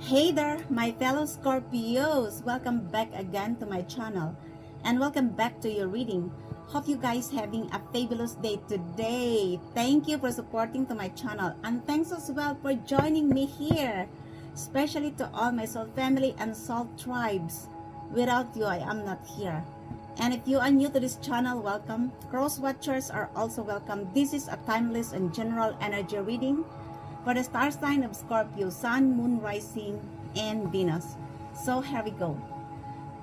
Hey there, my fellow Scorpios! Welcome back again to my channel and welcome back to your reading. Hope you guys having a fabulous day today. Thank you for supporting to my channel and thanks as well for joining me here, especially to all my soul family and soul tribes. Without you, I am not here. And if you are new to this channel, welcome. Cross watchers are also welcome. This is a timeless and general energy reading for the star sign of Scorpio, Sun, Moon, Rising, and Venus. So here we go.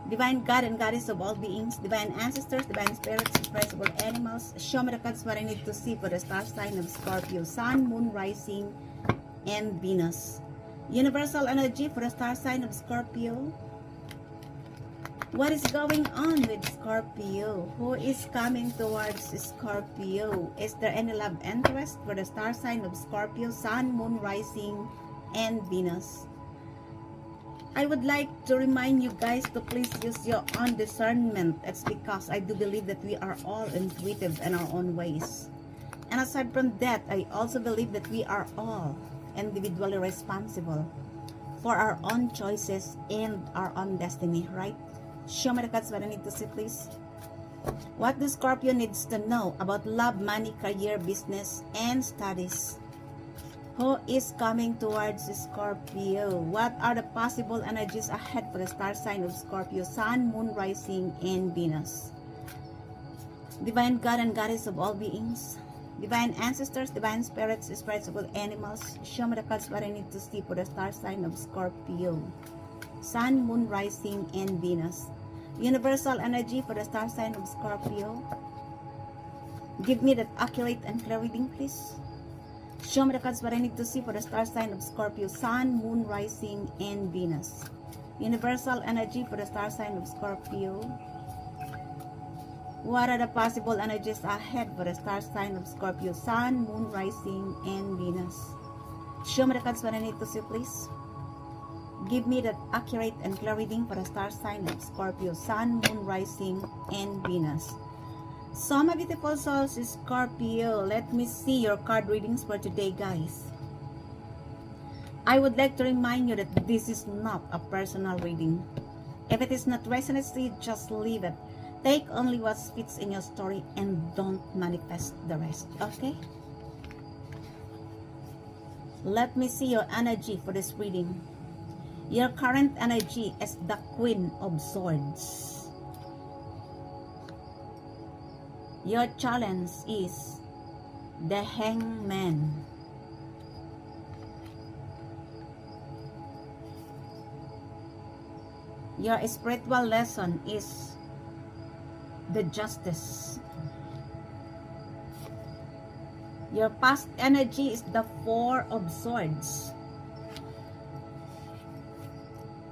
Divine God and Goddess of all beings, divine ancestors, divine spirits, expressible animals, show me the cards what I need to see for the star sign of Scorpio, Sun, Moon, Rising, and Venus. Universal energy for the star sign of Scorpio. What is going on with Scorpio? Who is coming towards Scorpio? Is there any love interest for the star sign of Scorpio, Sun, Moon, Rising, and Venus? I would like to remind you guys to please use your own discernment. It's because I do believe that we are all intuitive in our own ways. And aside from that, I also believe that we are all individually responsible for our own choices and our own destiny, right? Show me the cards what I need to see, please. What does Scorpio needs to know about love, money, career, business, and studies? Who is coming towards Scorpio? What are the possible energies ahead for the star sign of Scorpio, Sun, Moon, Rising, and Venus? Divine God and Goddess of all beings, divine ancestors, divine spirits, spiritual animals, show me the cards what I need to see for the star sign of Scorpio, Sun, Moon, Rising, and Venus. Universal energy for the star sign of Scorpio. Give me that accurate and clear reading, please. Show me the cards what I need to see for the star sign of Scorpio, Sun, Moon, Rising, and Venus. Universal energy for the star sign of Scorpio. What are the possible energies ahead for the star sign of Scorpio, Sun, Moon, Rising, and Venus? Show me the cards what I need to see, please. Give me that accurate and clear reading for the star sign of Scorpio, Sun, Moon, Rising, and Venus. So my beautiful souls, Scorpio, let me see your card readings for today, guys. I would like to remind you that this is not a personal reading. If it is not resonates to you, just leave it. Take only what fits in your story and don't manifest the rest, okay? Let me see your energy for this reading. Your current energy is the Queen of Swords. Your challenge is the Hangman. Your spiritual lesson is the Justice. Your past energy is the Four of Swords.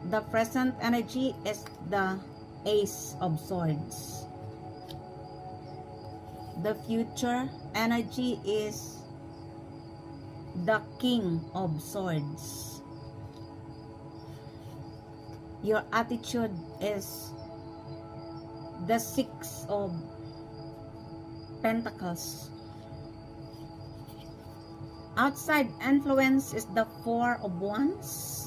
The present energy is the Ace of Swords. The future energy is the King of Swords. Your attitude is the Six of Pentacles. Outside influence is the Four of Wands.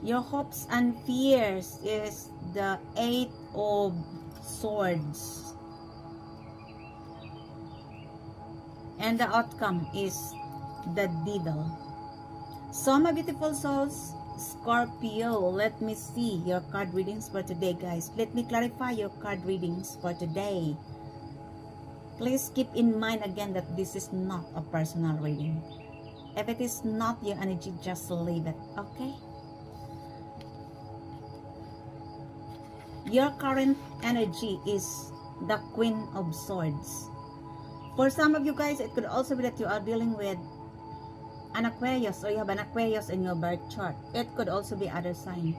Your hopes and fears is the Eight of Swords. And the outcome is the Devil. So my beautiful souls, Scorpio, let me see your card readings for today, guys. Let me clarify your card readings for today. Please keep in mind again that this is not a personal reading. If it is not your energy, just leave it, okay? Your current energy is the Queen of Swords. For some of you guys, it could also be that you are dealing with an Aquarius or you have an Aquarius in your birth chart. It could also be other sign.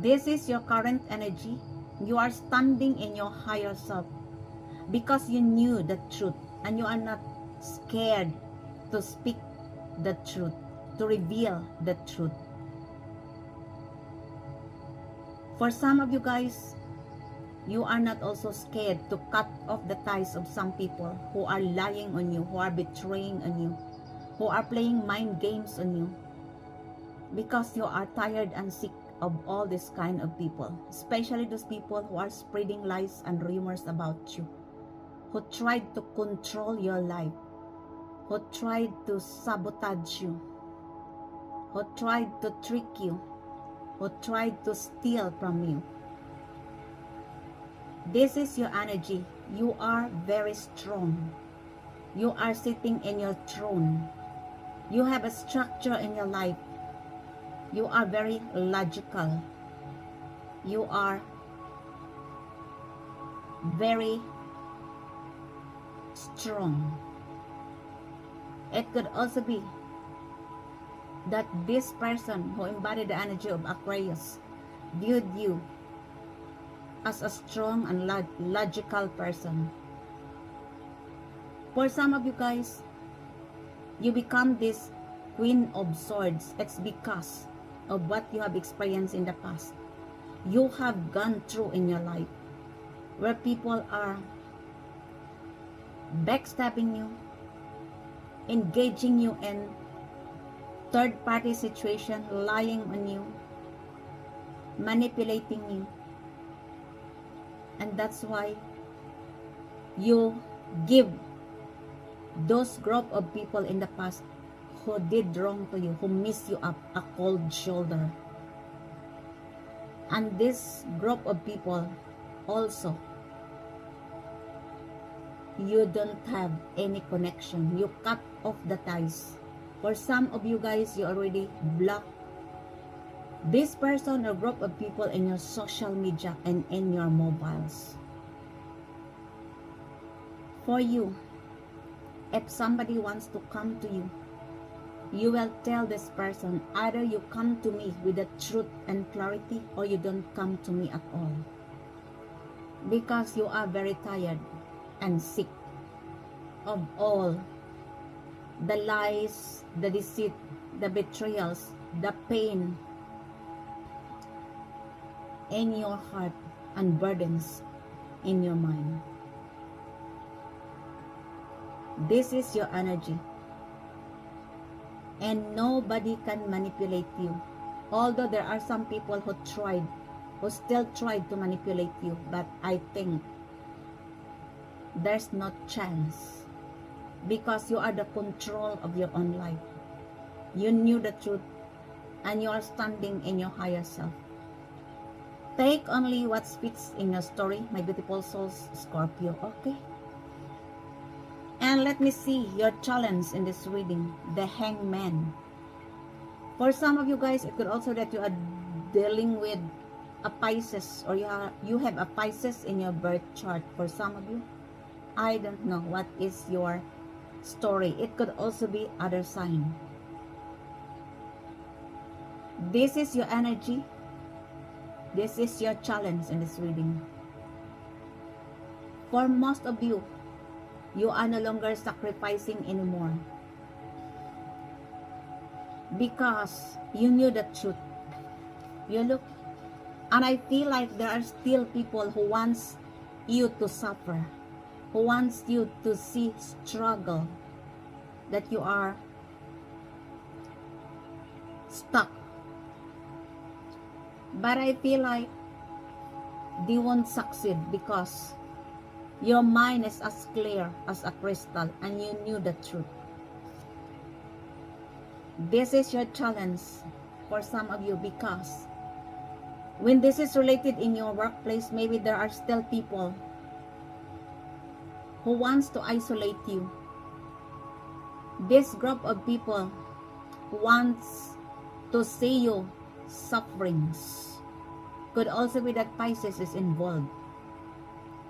This is your current energy. You are standing in your higher self because you knew the truth and you are not scared to speak the truth, to reveal the truth. For some of you guys, you are not also scared to cut off the ties of some people who are lying on you, who are betraying on you, who are playing mind games on you, because you are tired and sick of all this kind of people, especially those people who are spreading lies and rumors about you, who tried to control your life, who tried to sabotage you, who tried to trick you, who tried to steal from you. This is your energy. You are very strong. You are sitting in your throne. You have a structure in your life. You are very logical. You are very strong. It could also be that this person who embodied the energy of Aquarius viewed you as a strong and logical person. For some of you guys, you become this Queen of Swords. It's because of what you have experienced in the past. You have gone through in your life where people are backstabbing you, engaging you in third-party situation, lying on you, manipulating you. And that's why you give those group of people in the past who did wrong to you, who missed you up, a cold shoulder. And this group of people also, you don't have any connection. You cut off the ties. For some of you guys, you already blocked this person or group of people in your social media and in your mobiles. For you, if somebody wants to come to you, you will tell this person, either you come to me with the truth and clarity, or you don't come to me at all. Because you are very tired and sick of all the lies, the deceit, the betrayals, the pain in your heart and burdens in your mind. This is your energy. And nobody can manipulate you. Although there are some people who still tried to manipulate you, but I think there's no chance, because you are the control of your own life. You knew the truth and you are standing in your higher self. Take only what fits in your story, my beautiful souls, Scorpio, okay? And let me see your challenge in this reading, the Hangman. For some of you guys, it could also that you are dealing with a Pisces, or you have a Pisces in your birth chart. For some of you, I don't know what is your story. It could also be other sign. This is your energy. This is your challenge in this reading. For most of you, you are no longer sacrificing anymore, because you knew the truth. You look, and I feel like there are still people who wants you to suffer, who wants you to see struggle, that you are stuck. But I feel like they won't succeed, because your mind is as clear as a crystal and you knew the truth. This is your challenge for some of you, because when this is related in your workplace, maybe there are still people who wants to isolate you. This group of people wants to see you sufferings. Could also be that Pisces is involved,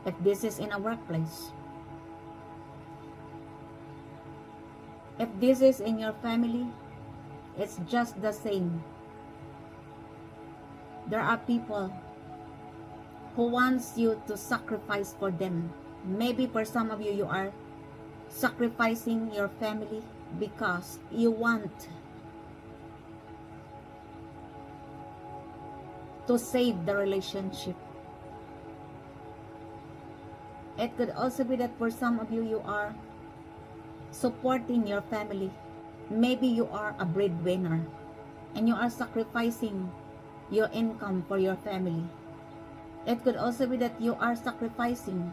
if this is in a workplace. If this is in your family, it's just the same. There are people who wants you to sacrifice for them. Maybe for some of you, you are sacrificing your family because you want to save the relationship. It could also be that for some of you, you are supporting your family Maybe you are a breadwinner and you are sacrificing your income for your family. It could also be that you are sacrificing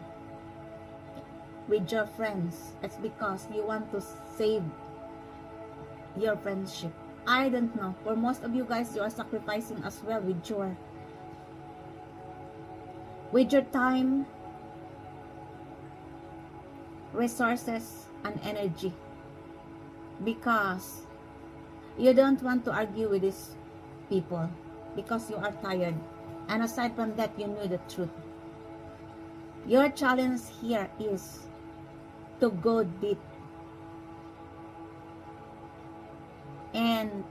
with your friends. It's because you want to save your friendship. I don't know. For most of you guys, you are sacrificing as well with your time, resources, and energy, because you don't want to argue with these people because you are tired. And aside from that, you know the truth. Your challenge here is to go deep and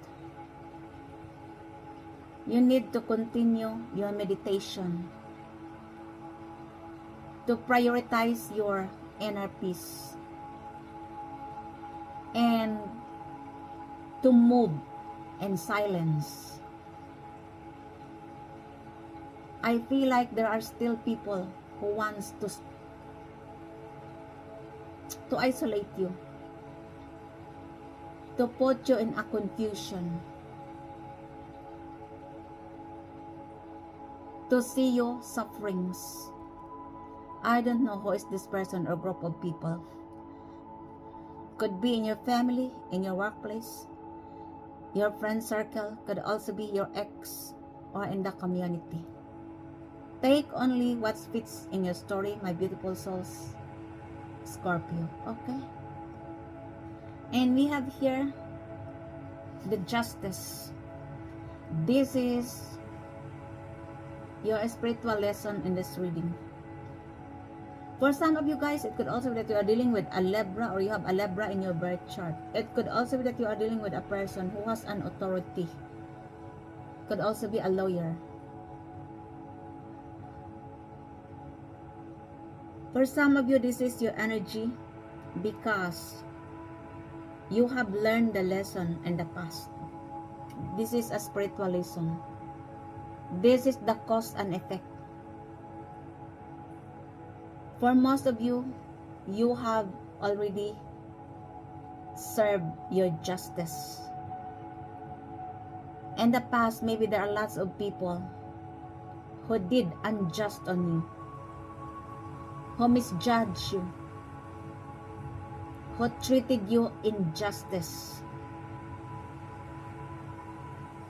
you need to continue your meditation to prioritize your inner peace and to move in silence. I feel like there are still people who wants to isolate you, to put you in a confusion, to see your sufferings. I don't know who is this person or group of people. Could be in your family, in your workplace, your friend circle, could also be your ex or in the community. Take only what fits in your story, my beautiful souls, Scorpio. Okay? And we have here the Justice. This is your spiritual lesson in this reading. For some of you guys, it could also be that you are dealing with a Libra, or you have a Libra in your birth chart. It could also be that you are dealing with a person who has an authority. Could also be a lawyer. For some of you, this is your energy because you have learned the lesson in the past. This is a spiritual lesson. This is the cause and effect. For most of you, you have already served your justice. In the past, maybe there are lots of people who did unjust on you, who misjudged you, who treated you injustice.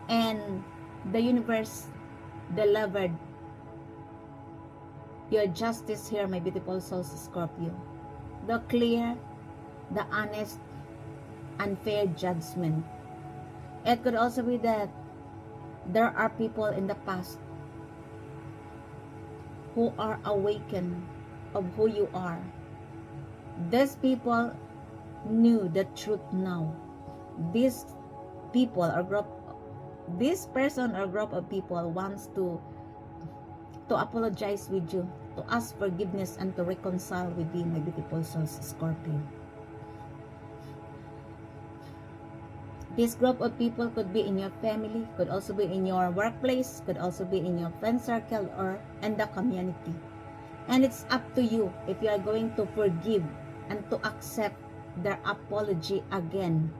And the universe delivered your justice here, my beautiful souls, Scorpio. The clear, the honest, and fair judgment. It could also be that there are people in the past who are awakened of who you are. These people knew the truth now. These people or group, this person or group of people wants to apologize with you, to ask forgiveness, and to reconcile with you, my beautiful souls, Scorpio. This group of people could be in your family, could also be in your workplace, could also be in your friend circle or in the community. And it's up to you if you are going to forgive and to accept their apology again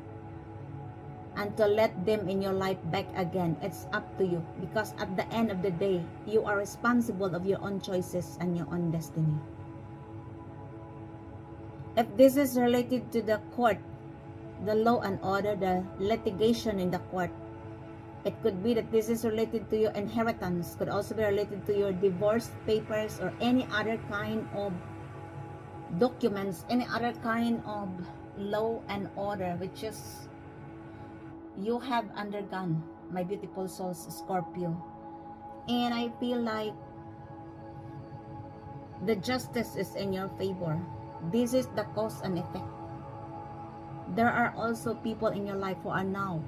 and to let them in your life back again. It's up to you, because at the end of the day, you are responsible of your own choices and your own destiny. If this is related to the court, the law and order, the litigation in the court, it could be that this is related to your inheritance, could also be related to your divorce papers or any other kind of documents, any other kind of law and order which is you have undergone, my beautiful souls, Scorpio. And I feel like the justice is in your favor. This is the cause and effect. There are also people in your life who are now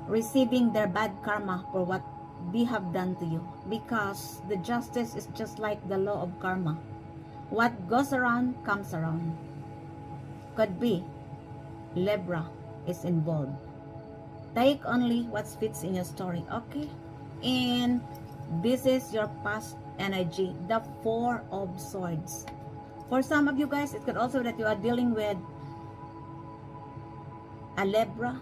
receiving their bad karma for what they have done to you, because the justice is just like the law of karma. What goes around comes around. Could be Libra is involved. Take only what fits in your story, okay? And this is your past energy, the Four of Swords. For some of you guys, it could also be that you are dealing with a Libra.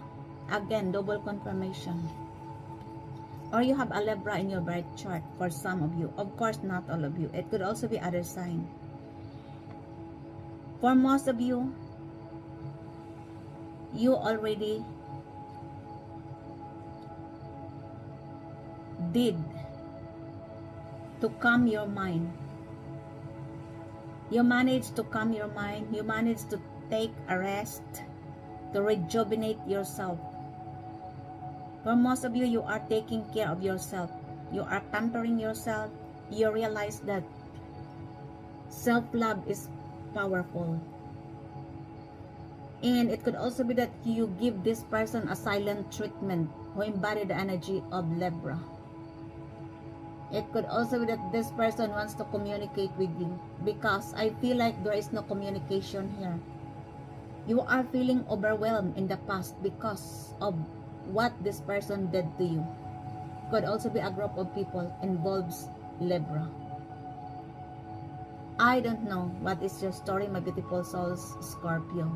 Again, double confirmation. Or you have a Libra in your birth chart for some of you. Of course, not all of you. It could also be other sign. For most of you, you already did to calm your mind. You managed to calm your mind. You managed to take a rest, to rejuvenate yourself. For most of you, you are taking care of yourself. You are pampering yourself. You realize that self-love is powerful. And it could also be that you give this person a silent treatment who embody the energy of Libra. It could also be that this person wants to communicate with you, because I feel like there is no communication here. You are feeling overwhelmed in the past because of what this person did to you. Could also be a group of people involves Libra. I don't know what is your story, my beautiful souls, Scorpio.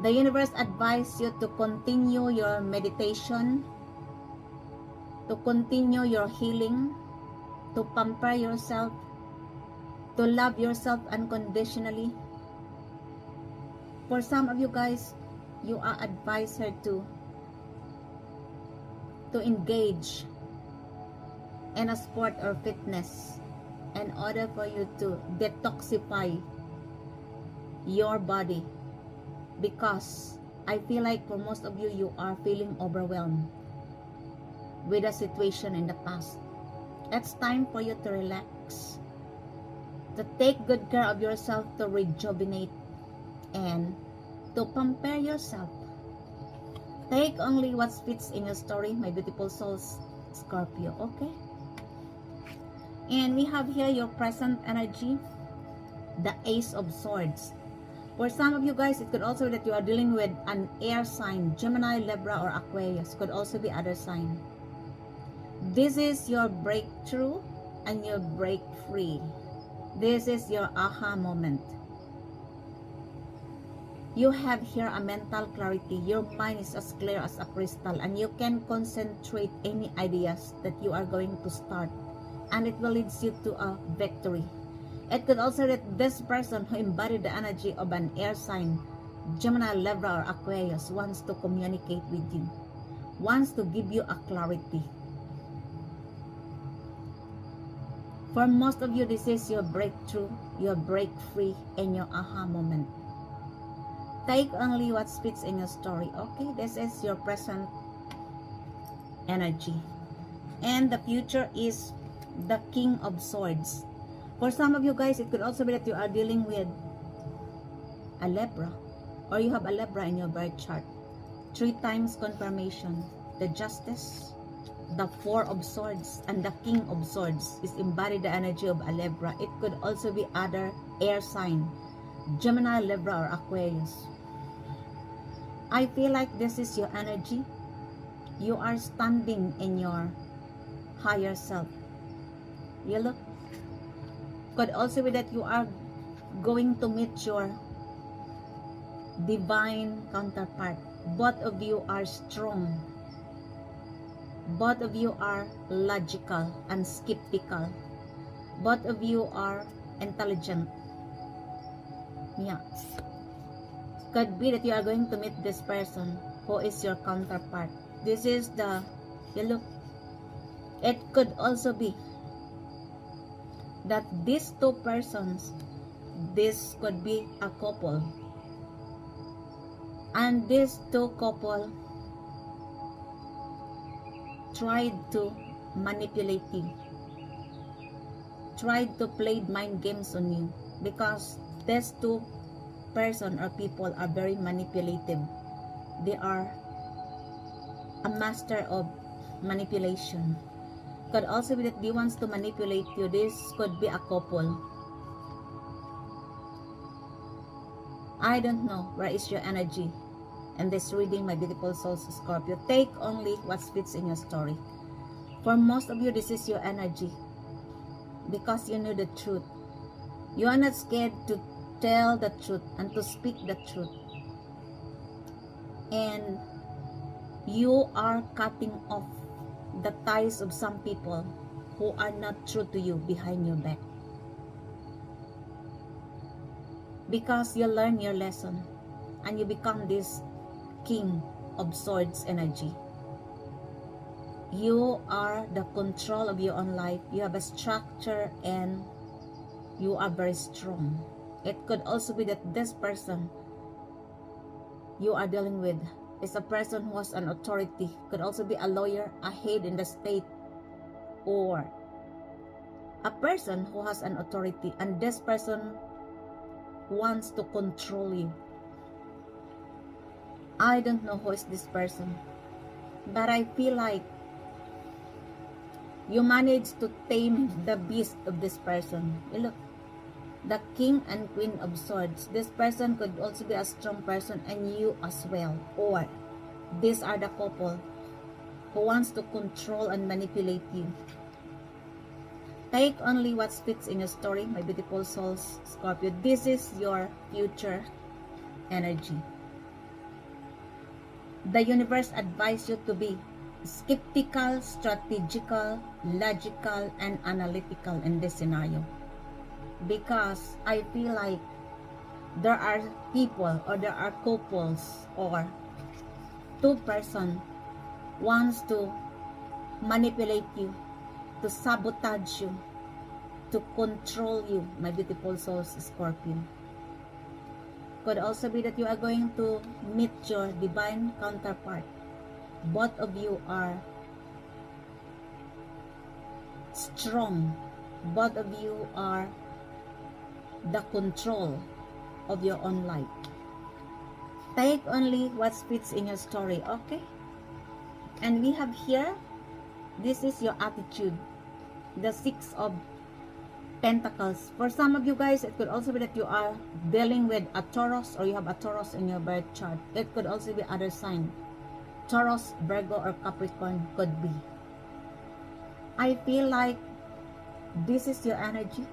The universe advises you to continue your meditation, to continue your healing, to pamper yourself, to love yourself unconditionally. For some of you guys, you are advised here to engage in a sport or fitness in order for you to detoxify your body, because I feel like for most of you, you are feeling overwhelmed with a situation in the past. It's time for you to relax, to take good care of yourself, to rejuvenate, and to pamper yourself. Take only what fits in your story, my beautiful souls, Scorpio, okay? And we have here your present energy, the Ace of Swords. For some of you guys, it could also be that you are dealing with an air sign, Gemini, Libra, or Aquarius. Could also be other sign. This is your breakthrough and your break free. This is your aha moment. You have here a mental clarity. Your mind is as clear as a crystal, and you can concentrate any ideas that you are going to start, and it will lead you to a victory. It could also be that this person who embodied the energy of an air sign, Gemini, Libra, or Aquarius, wants to communicate with you, wants to give you a clarity. For most of you, this is your breakthrough, your break free, and your aha moment. Take only what fits in your story, okay? This is your present energy. And the future is the King of Swords. For some of you guys, it could also be that you are dealing with a Libra, or you have a Libra in your birth chart. 3 times confirmation. The Justice, the Four of Swords, and the King of Swords is embodied the energy of a Libra. It could also be other air sign, Gemini, Libra, or Aquarius. I feel like this is your energy. You are standing in your higher self. You look. Could also be that you are going to meet your divine counterpart. Both of you are strong. Both of you are logical and skeptical. Both of you are intelligent. Yeah. Could be that you are going to meet this person who is your counterpart. This is the, you look. It could also be that these two persons, this could be a couple, and these two couple tried to manipulate you, tried to play mind games on you, because these two person or people are very manipulative. They are a master of manipulation. Could also be that they wants to manipulate you. This could be a couple. I don't know where is your energy in this reading, my beautiful souls, Scorpio. Take only what fits in your story. For most of you, this is your energy, because you know the truth. You are not scared to tell the truth and to speak the truth. and you are cutting off the ties of some people who are not true to you behind your back, because you learn your lesson and you become this king of swords energy. You are the control of your own life. You have a structure and you are very strong. It could also be that this person you are dealing with is a person who has an authority. Could also be a lawyer, a head in the state, or a person who has an authority, and this person wants to control you. I don't know who is this person, but I feel like you managed to tame the beast of this person. You look, the king and queen of swords. This person could also be a strong person, and you as well. Or these are the couple who wants to control and manipulate you. Take only what fits in your story, my beautiful souls, Scorpio. This is your future energy. The universe advises you to be skeptical, strategical, logical, and analytical in this scenario. Because I feel like there are people, or there are couples, or two person wants to manipulate you, to sabotage you, to control you, my beautiful souls, Scorpio. Could also be that you are going to meet your divine counterpart. Both of you are strong. Both of you are the control of your own life. Take only what fits in your story, okay? And we have here, this is your attitude, the Six of Pentacles. For some of you guys, it could also be that you are dealing with a Taurus, or you have a Taurus in your birth chart. It could also be other sign. Taurus, Virgo, or Capricorn could be. I feel like this is your energy.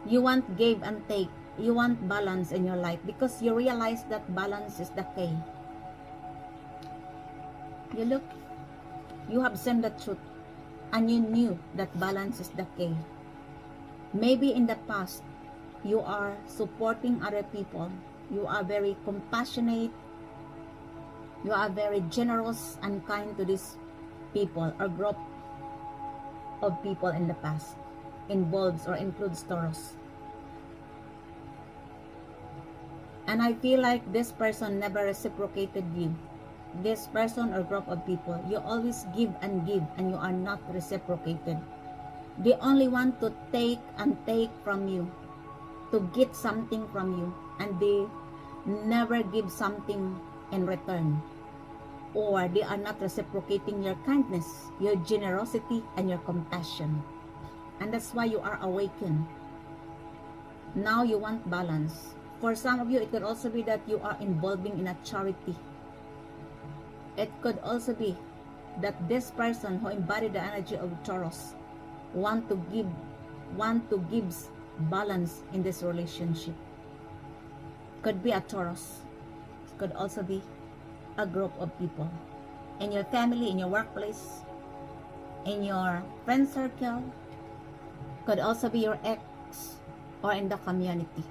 You want give and take. You want balance in your life, because you realize that balance is the key. You look, you have seen the truth, and you knew that balance is the key. Maybe in the past, you are supporting other people. You are very compassionate. You are very generous and kind to these people or group of people in the past. Involves or includes Taurus. And I feel like this person never reciprocated you. This person or group of people, you always give, and you are not reciprocated. They only want to take and take from you, to get something from you, and they never give something in return. Or they are not reciprocating your kindness, your generosity, and your compassion. And that's why you are awakened. Now you want balance. For some of you, it could also be that you are involving in a charity. It could also be that this person who embodied the energy of Taurus want to give balance in this relationship. Could be a Taurus. Could also be a group of people. In your family, in your workplace, in your friend circle. Could also be your ex, or in the community.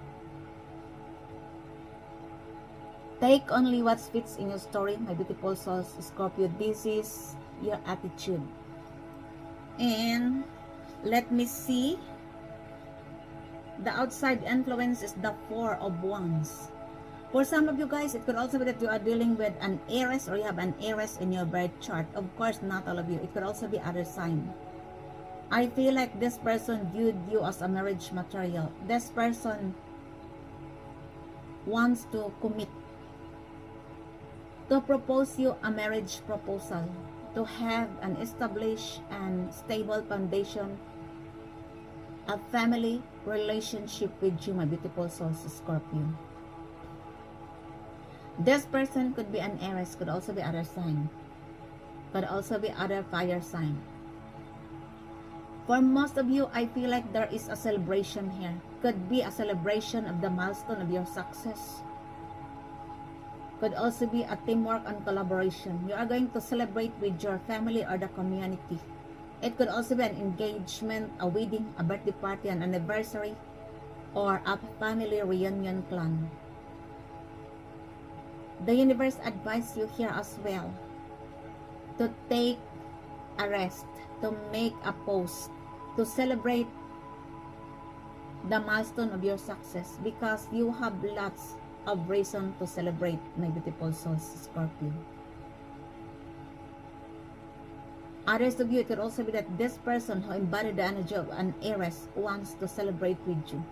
Take only what fits in your story, my beautiful souls, Scorpio. This is your attitude. And let me see. The outside influence is the Four of Wands. For some of you guys, it could also be that you are dealing with an Aries, or you have an Aries in your birth chart. Of course, not all of you. It could also be other sign. I feel like this person viewed you as a marriage material. This person wants to commit, to propose you a marriage proposal, to have an established and stable foundation, a family relationship with you, my beautiful souls, Scorpio. This person could be an Aries, could also be other sign, could also be other fire sign. For most of you, I feel like there is a celebration here. Could be a celebration of the milestone of your success. Could also be a teamwork and collaboration. You are going to celebrate with your family or the community. It could also be an engagement, a wedding, a birthday party, an anniversary, or a family reunion plan. The universe advises you here as well to take a rest, to make a pause, to celebrate the milestone of your success, because you have lots of reason to celebrate, my beautiful souls, Scorpio. Others of you, it could also be that this person who embodied the energy of an Aries wants to celebrate with you.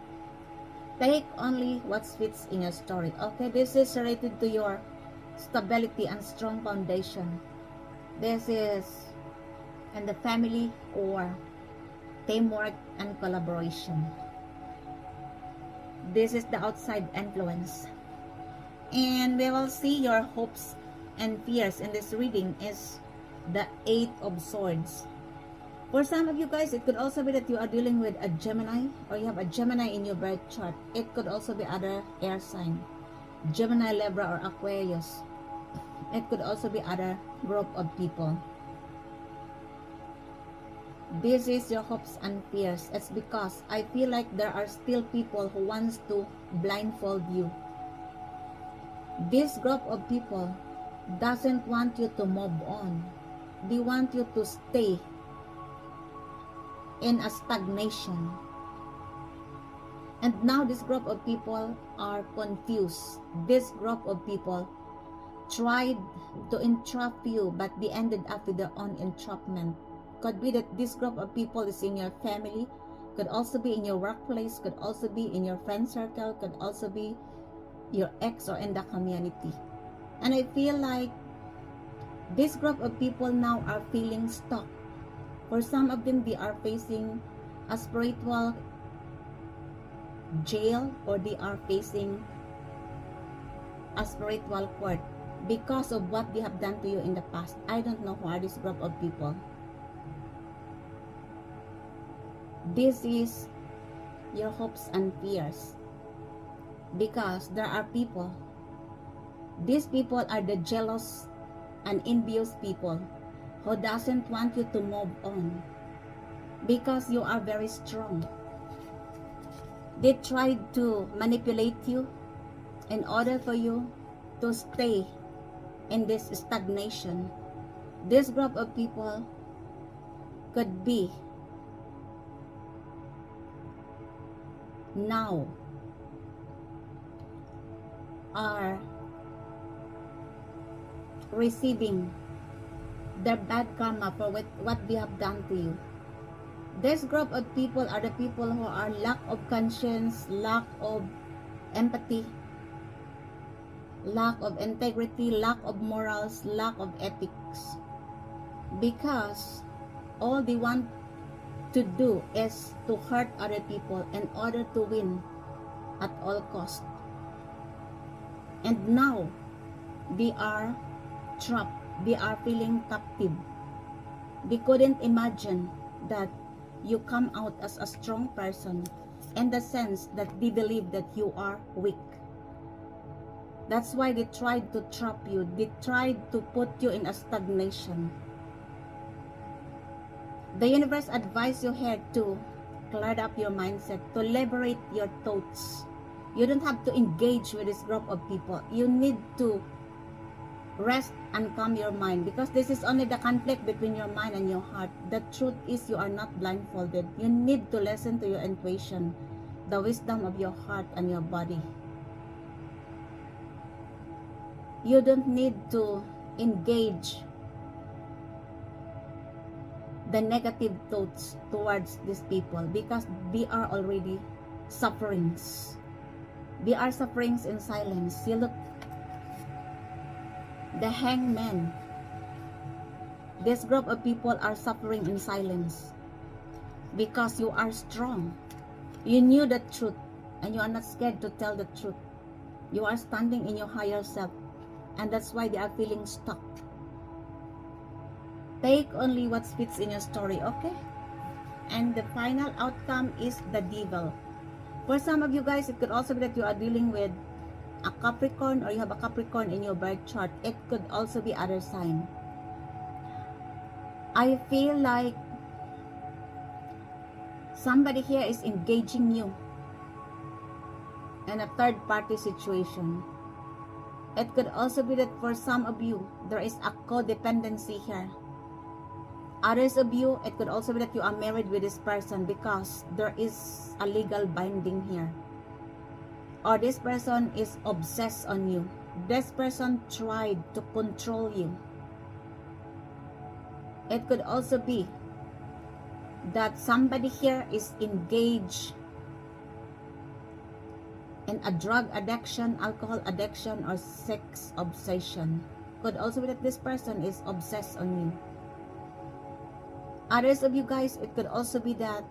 Take only what fits in your story. Okay, this is related to your stability and strong foundation. This is in the family or teamwork and collaboration. This is the outside influence. And we will see your hopes and fears in this reading is the Eight of Swords. For some of you guys, it could also be that you are dealing with a Gemini, or you have a Gemini in your birth chart. It could also be other air sign, Gemini, Libra, or Aquarius. It could also be other group of people. This is your hopes and fears. It's because I feel like there are still people who wants to blindfold you. This group of people doesn't want you to move on. They want you to stay in a stagnation. And now this group of people are confused. This group of people tried to entrap you, but they ended up with their own entrapment. Could be that this group of people is in your family, could also be in your workplace, could also be in your friend circle, could also be your ex or in the community. And I feel like this group of people now are feeling stuck. For some of them, they are facing a spiritual jail, or they are facing a spiritual court because of what they have done to you in the past. I don't know who are this group of people. This is your hopes and fears, because there are people, these people are the jealous and envious people who doesn't want you to move on because you are very strong. They tried to manipulate you in order for you to stay in this stagnation. This group of people could be now are receiving their bad karma for what they have done to you. This group of people are the people who are lack of conscience, lack of empathy, lack of integrity, lack of morals, lack of ethics, because all they want to do is to hurt other people in order to win at all cost. And now they are trapped. They are feeling captive. They couldn't imagine that you come out as a strong person, in the sense that they believe that you are weak. That's why they tried to trap you. They tried to put you in a stagnation. The universe advises you here to clear up your mindset, to liberate your thoughts. You don't have to engage with this group of people. You need to rest and calm your mind, because this is only the conflict between your mind and your heart. The truth is you are not blindfolded. You need to listen to your intuition, the wisdom of your heart and your body. You don't need to engage the negative thoughts towards these people, because they are already sufferings. They are sufferings in silence. You look, the hangman. This group of people are suffering in silence because you are strong. You knew the truth and you are not scared to tell the truth. You are standing in your higher self, and that's why they are feeling stuck. Take only what fits in your story, okay? And the final outcome is the devil. For some of you guys, it could also be that you are dealing with a Capricorn or you have a Capricorn in your birth chart. It could also be other sign. I feel like somebody here is engaging you in a third party situation. It could also be that for some of you, there is a codependency here. Others of you, it could also be that you are married with this person because there is a legal binding here. Or this person is obsessed on you. This person tried to control you. It could also be that somebody here is engaged in a drug addiction, alcohol addiction, or sex obsession. Could also be that this person is obsessed on you. Others of you guys, it could also be that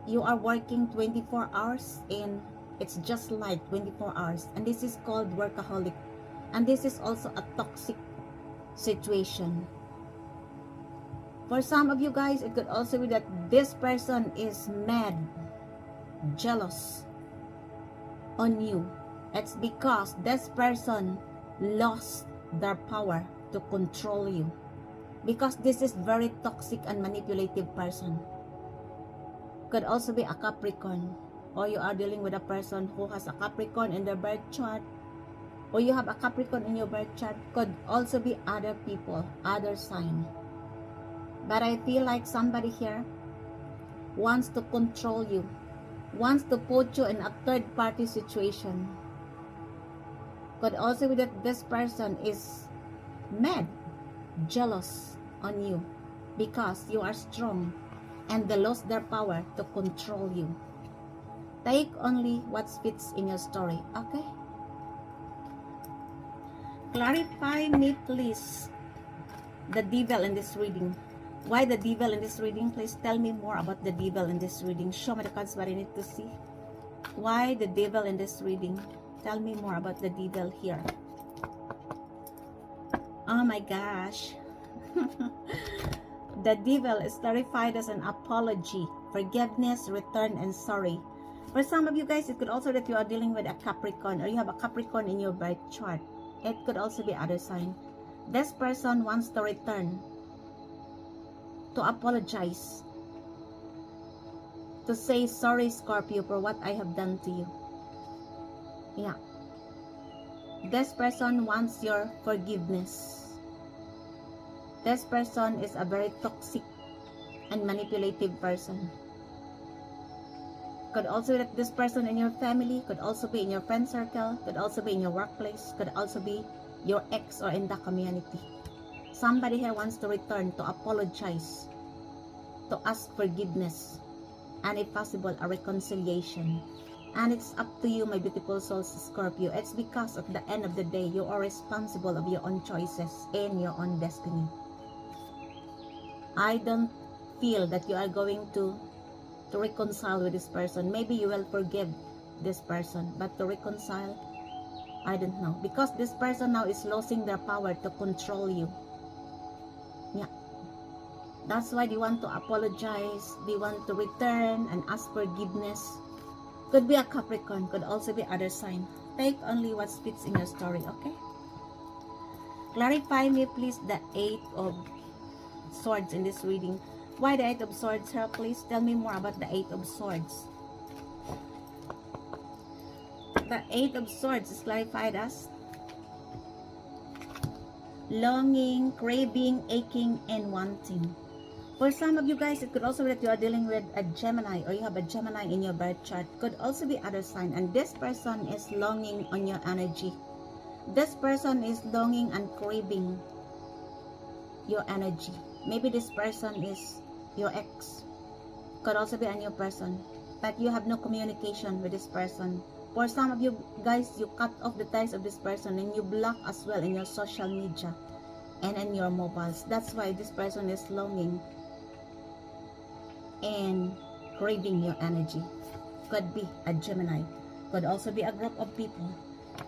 you are working 24 hours and it's just like 24 hours. And this is called workaholic. And this is also a toxic situation. For some of you guys, it could also be that this person is mad, jealous on you. It's because this person lost their power to control you. Because this is very toxic and manipulative person. Could also be a Capricorn. Or you are dealing with a person who has a Capricorn in their birth chart. Or you have a Capricorn in your birth chart. Could also be other people, other sign. But I feel like somebody here wants to control you. Wants to put you in a third party situation. Could also be that this person is mad, jealous on you because you are strong and they lost their power to control you. Take only what fits in your story, okay? Clarify me please the devil in this reading. Why the devil in this reading? Please tell me more about the devil in this reading. Show me the cards what I need to see. Why the devil in this reading? Tell me more about the devil here. Oh my gosh. The devil is clarified as an apology, forgiveness, return, and sorry. For some of you guys, it could also that you are dealing with a Capricorn or you have a Capricorn in your birth chart. It could also be other sign. This person wants to return, to apologize, to say sorry Scorpio for what I have done to you. Yeah. This person wants your forgiveness. This person is a very toxic and manipulative person. Could also be that this person in your family, could also be in your friend circle, could also be in your workplace, could also be your ex or in the community. Somebody here wants to return, to apologize, to ask forgiveness, and if possible, a reconciliation. And it's up to you, my beautiful souls, Scorpio. It's because at the end of the day, you are responsible of your own choices and your own destiny. I don't feel that you are going to reconcile with this person. Maybe you will forgive this person, but to reconcile, I don't know. Because this person now is losing their power to control you. Yeah. That's why they want to apologize, they want to return and ask forgiveness. Could be a Capricorn, could also be other sign. Take only what fits in your story, okay? Clarify me please the 8 of Swords in this reading. Why the 8 of Swords here? Please tell me more about the 8 of Swords. The 8 of Swords is clarified as longing, craving, aching, and wanting. For some of you guys, it could also be that you are dealing with a Gemini or you have a Gemini in your birth chart. Could also be other sign. And this person is longing on your energy. This person is longing and craving your energy. Maybe this person is your ex. Could also be a new person. But you have no communication with this person. For some of you guys, you cut off the ties of this person and you block as well in your social media and in your mobiles. That's why this person is longing and craving your energy. Could be a Gemini. Could also be a group of people.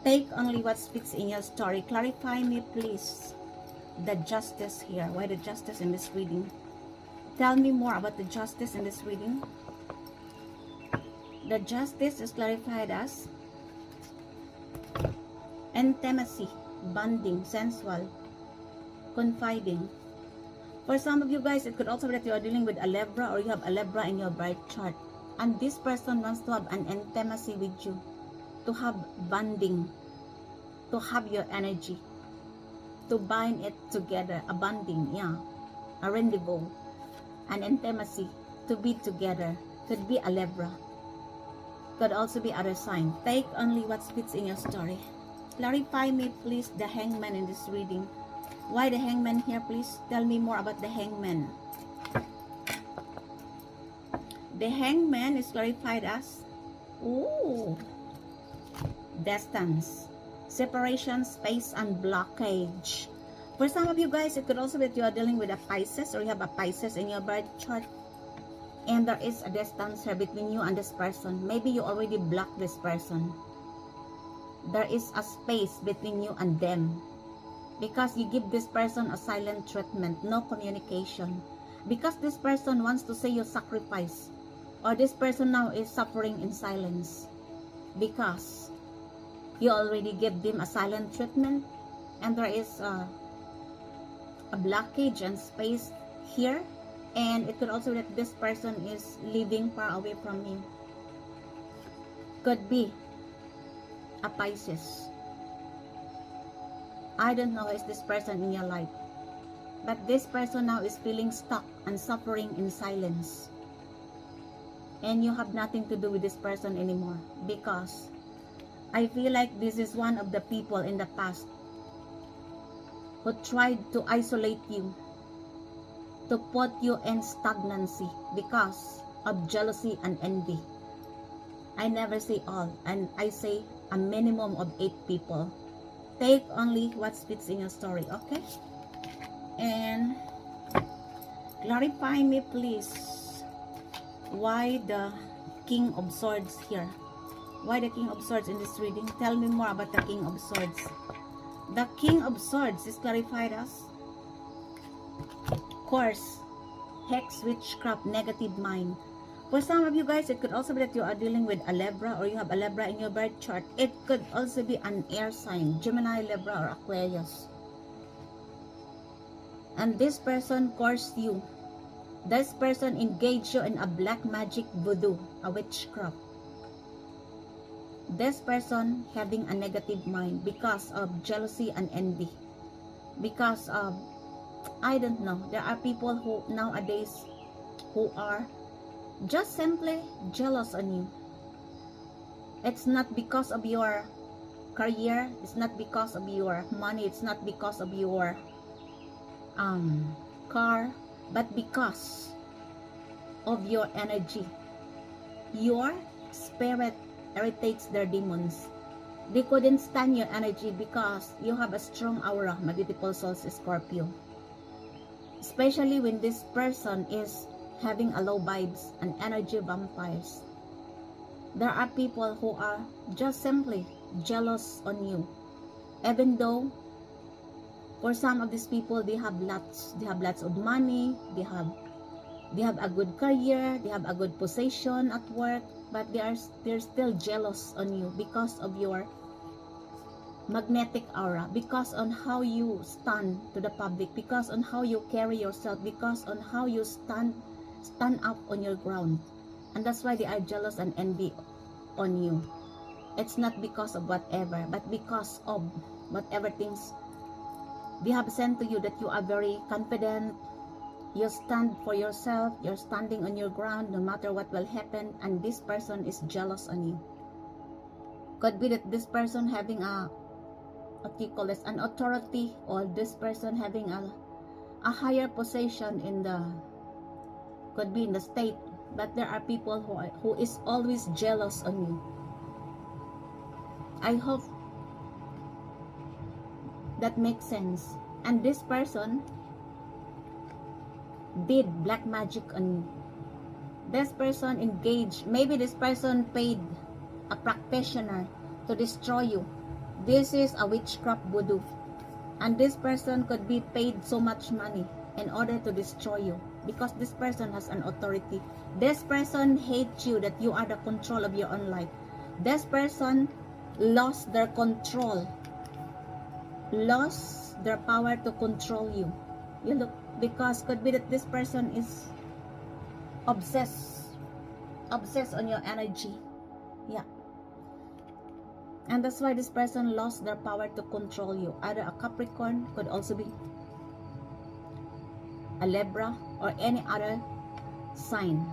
Take only what fits in your story. Clarify me please the justice here. Why the justice in this reading? Tell me more about the justice in this reading. The justice is clarified as intimacy, bonding, sensual, confiding. For some of you guys, it could also be that you are dealing with a Libra, or you have a Libra in your birth chart. And this person wants to have an intimacy with you, to have bonding, to have your energy, to bind it together, a bonding, yeah, a rendezvous, an intimacy, to be together. Could be a Libra, could also be other sign. Take only what fits in your story. Clarify me please the Hangman in this reading. Why the Hangman here, please? Tell me more about the Hangman. The Hangman is clarified as, ooh, distance, separation, space, and blockage. For some of you guys, it could also be that you are dealing with a Pisces, or you have a Pisces in your birth chart, and there is a distance here between you and this person. Maybe you already blocked this person. There is a space between you and them, because you give this person a silent treatment, no communication, because this person wants to say you sacrifice, or this person now is suffering in silence, because you already gave them a silent treatment, and there is a blockage and space here. And it could also be that this person is living far away from you. Could be a Pisces. I don't know who is this person in your life, but this person now is feeling stuck and suffering in silence, and you have nothing to do with this person anymore, because I feel like this is one of the people in the past who tried to isolate you, to put you in stagnancy because of jealousy and envy. I never say all, and I say a minimum of 8 people. Take only what fits in your story, okay? And clarify me please, why the King of Swords here? Why the King of Swords in this reading? Tell me more about the King of Swords. The King of Swords is clarified as curse, hex, witchcraft, negative mind. For some of you guys, it could also be that you are dealing with a Libra, or you have a Libra in your birth chart. It could also be an air sign, Gemini, Libra, or Aquarius. And this person cursed you. This person engaged you in a black magic voodoo, a witchcraft. This person having a negative mind because of jealousy and envy. Because of, I don't know, there are people who nowadays who are just simply jealous on you. It's not because of your career, it's not because of your money, it's not because of your car, but because of your energy. Your spirit irritates their demons. They couldn't stand your energy because you have a strong aura, multiple souls, Scorpio. Especially when this person is having a low vibes and energy vampires. There are people who are just simply jealous on you, even though for some of these people they have lots of money, they have a good career, they have a good position at work, but they're still jealous on you because of your magnetic aura, because on how you stand to the public, because on how you carry yourself, because on how you stand up on your ground. And that's why they are jealous and envy on you. It's not because of whatever, but because of whatever things they have sent to you, that you are very confident, you stand for yourself, you're standing on your ground no matter what will happen, and this person is jealous on you. Could be that this person having a, what you call this, an authority, or this person having a higher position in the, could be in the state, but there are people who is always jealous on you. I hope that makes sense. And this person did black magic on you. This person engaged, maybe this person paid a practitioner to destroy you. This is a witchcraft voodoo, and this person could be paid so much money in order to destroy you, because this person has an authority. This person hates you, that you are the control of your own life. This person lost their control lost their power to control you. You look, because could be that this person is obsessed on your energy. Yeah. And that's why this person lost their power to control you. Either a Capricorn, could also be a Libra, or any other sign.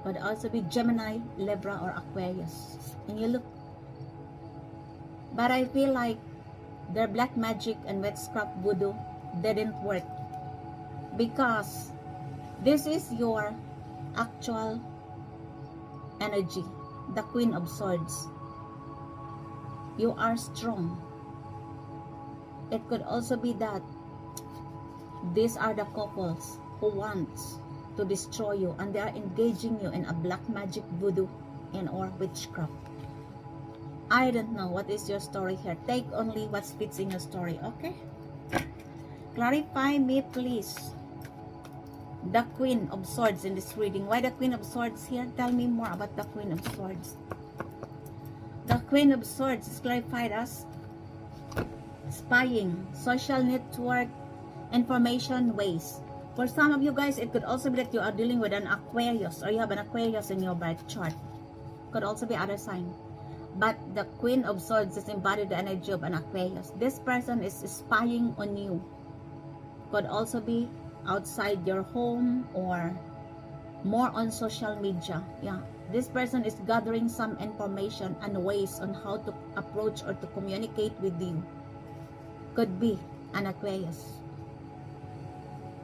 Could also be Gemini, Libra, or Aquarius. And you look, but I feel like their black magic and witchcraft voodoo didn't work, because this is your actual energy, the Queen of Swords. You are strong. It could also be that these are the couples who wants to destroy you, and they are engaging you in a black magic voodoo and or witchcraft. I don't know what is your story here. Take only what fits in your story, okay? Clarify me, please. The Queen of Swords in this reading. Why the Queen of Swords here? Tell me more about the Queen of Swords. The Queen of Swords is clarified as spying, social network, information ways. For some of you guys, it could also be that you are dealing with an Aquarius, or you have an Aquarius in your birth chart. Could also be other sign. But the Queen of Swords is embodied the energy of an Aquarius. This person is spying on you. Could also be outside your home or more on social media. Yeah, this person is gathering some information and ways on how to approach or to communicate with you. Could be an Aquarius.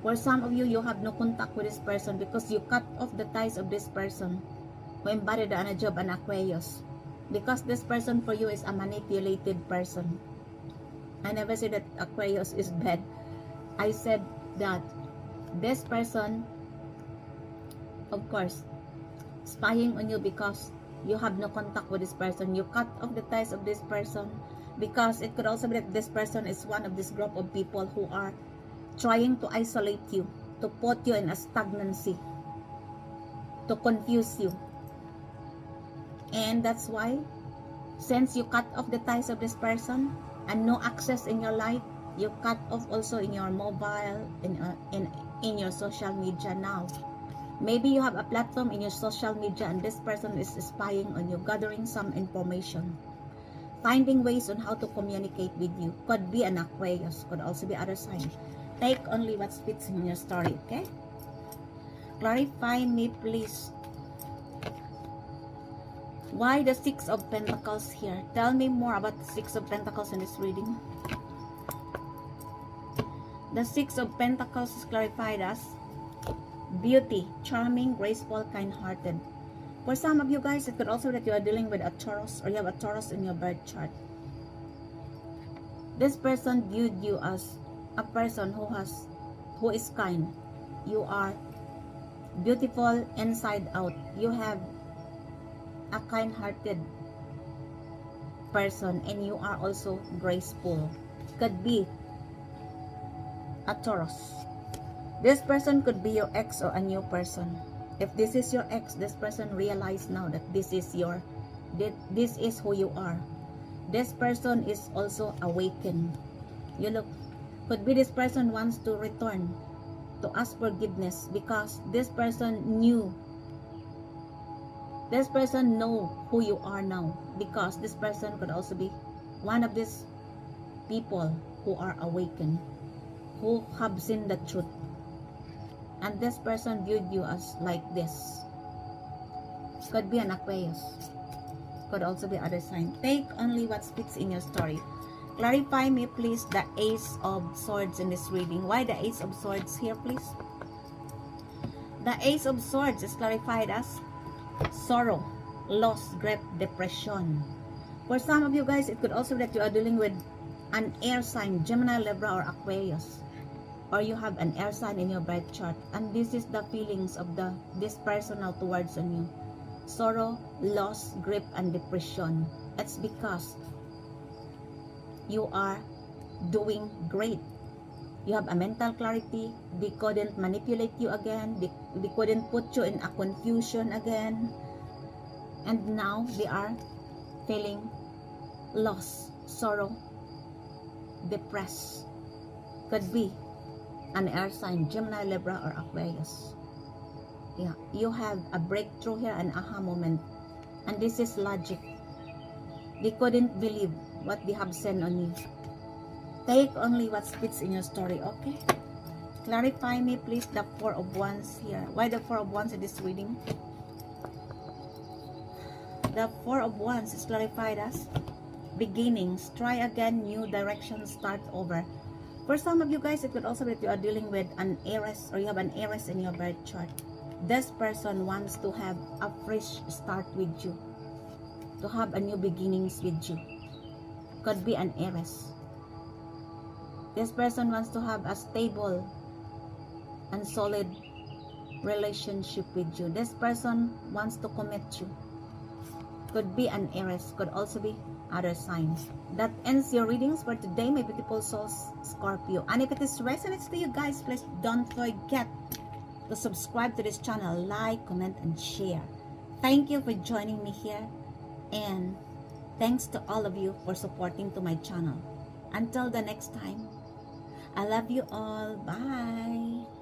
For some of you, you have no contact with this person because you cut off the ties of this person who embodied the energy of an Aquarius. Because this person for you is a manipulated person. I never said that Aquarius is bad. I said that this person, of course, spying on you because you have no contact with this person. You cut off the ties of this person because it could also be that this person is one of this group of people who are trying to isolate you, to put you in a stagnancy, to confuse you. And that's why, since you cut off the ties of this person and no access in your life, you cut off also in your mobile, in your social media now. Maybe you have a platform in your social media and this person is spying on you, gathering some information, finding ways on how to communicate with you. Could be an Aquarius, could also be other sign. Take only what fits in your story, okay? Clarify me, please. Why the Six of Pentacles here? Tell me more about the Six of Pentacles in this reading. The Six of Pentacles is clarified as beauty, charming, graceful, kind-hearted. For some of you guys, it could also be that you are dealing with a Taurus, or you have a Taurus in your birth chart. This person viewed you as a person who is kind. You are beautiful inside out. You have a kind-hearted person and you are also graceful. Could be a Taurus. This person could be your ex or a new person. If this is your ex, this person realize now that this is who you are. This person is also awakened. You look, could be this person wants to return to ask forgiveness because this person knew. This person know who you are now, because this person could also be one of these people who are awakened, who have seen the truth. And this person viewed you as like this. Could be an Aquarius. Could also be other sign. Take only what fits in your story. Clarify me, please, the Ace of Swords in this reading. Why the Ace of Swords here, please? The Ace of Swords is clarified as sorrow, loss, grief, depression. For some of you guys, it could also be that you are dealing with an air sign, Gemini, Libra, or Aquarius. Or you have an air sign in your birth chart. And this is the feelings of this person now towards on you. Sorrow, loss, grief, and depression. It's because you are doing great. You have a mental clarity. They couldn't manipulate you again. They couldn't put you in a confusion again. And now they are feeling loss, sorrow, depressed. Could be an air sign, Gemini, Libra, or Aquarius. Yeah, you have a breakthrough here, an aha moment. And this is logic. They couldn't believe what they have sent on you. Take only what fits in your story, okay? Clarify me, please, the Four of Wands here. Why the Four of Wands in this reading? The Four of Wands is clarified as beginnings. Try again, new direction, start over. For some of you guys, it could also be that you are dealing with an Aries, or you have an Aries in your birth chart. This person wants to have a fresh start with you, to have a new beginnings with you. Could be an Aries. This person wants to have a stable and solid relationship with you. This person wants to commit you. Could be an Aries, could also be other signs. That ends your readings for today, my beautiful souls, Scorpio. And if it is resonates to you guys, please don't forget to subscribe to this channel, like, comment, and share. Thank you for joining me here, and thanks to all of you for supporting to my channel. Until the next time, I love you all. Bye.